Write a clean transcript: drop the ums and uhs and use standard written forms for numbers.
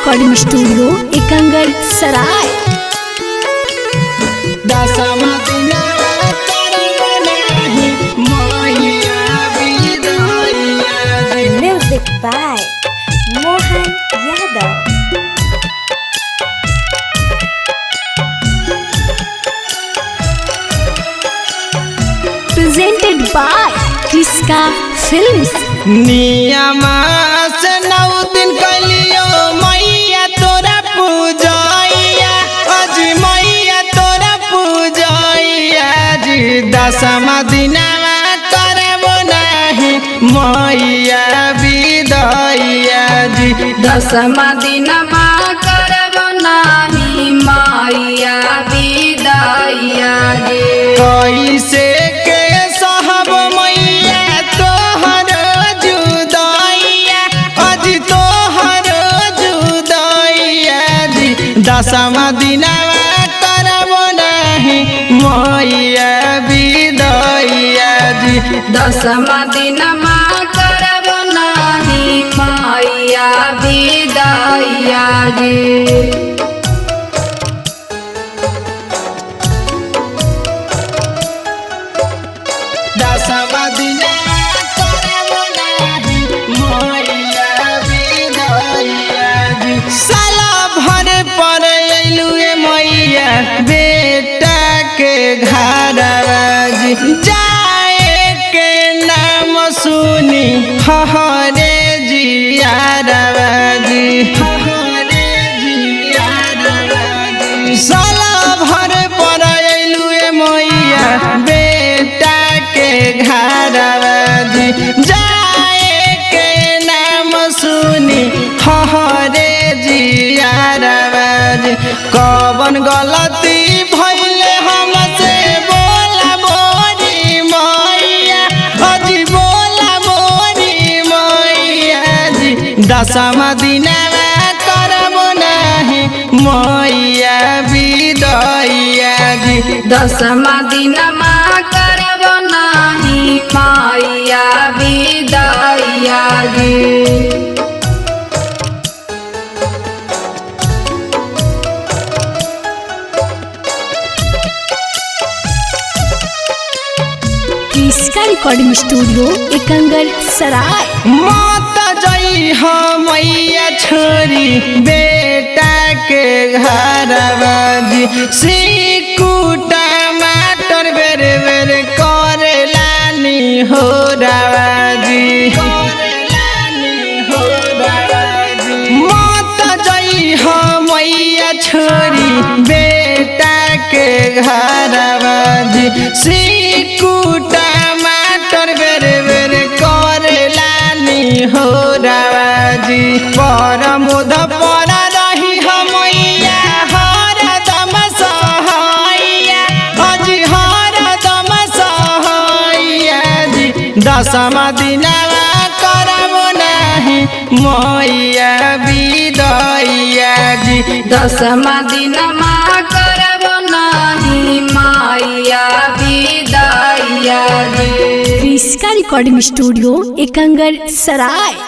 Recording studio Ekangar सराय। Music by Mohan Yadav. Presented by Kiska Films। नियमा से 9 दिन कलियो मैया तोरा पूजैया, अजी मैया तोरा पूजैया जी। 10वां दिनवा करबो नाही मैया विदैया जी। 10वां दिनमा करबो नाही मैया विदैया जी। कैसे के सहब मैया तोहर जुदैया, अजी तोहर जुदैया जी। 10वां दिनवा करबो नाही मैया विदैया जी। 10वां दिनमा करबो नाही मैया विदैया जी। 10वां दिनवा करबो नाही मैया विदैया जी। साला भर पर अइलू मैया बेटा के घरवा जी। जाए के नाम सुनी हरे जियारवा जी, हरे जियारवा जी। साला भर पर अइलू मैया बेटा के घरवा जी। जाए के नाम सुनी हरे जियारवा जी। कवन गलती भइले हमसे बोला मोरी मैया, अजी बोला मोरी मैया जी। 10वां दिनवा करबो नाही मैया विदैया जी। 10वां दिनमा करबो नाही मैया विदैया जी। किसका रिकॉर्डिंग स्टूडियो एकंगर सराय। माता जई हो मैया छोरी बेटा के घरवा जी। सिकुटा माटर बेर बेर करे लानी हो रवा जी, माता जई हो मैया छोरी बेटा के घरवा जी। सिकुटा माटर बेर बेर करे लानी हो रवा जी। पर मुद पर रही मैया हरदम सहैया, अजी हरदम सहैया जी। 10वां दिनवा करबो नाही मैया विदैया जी। 10वां दिनमा करबो नाही मैया विदैया जी। किसका रिकॉर्डिंग स्टूडियो एकंगर सराय।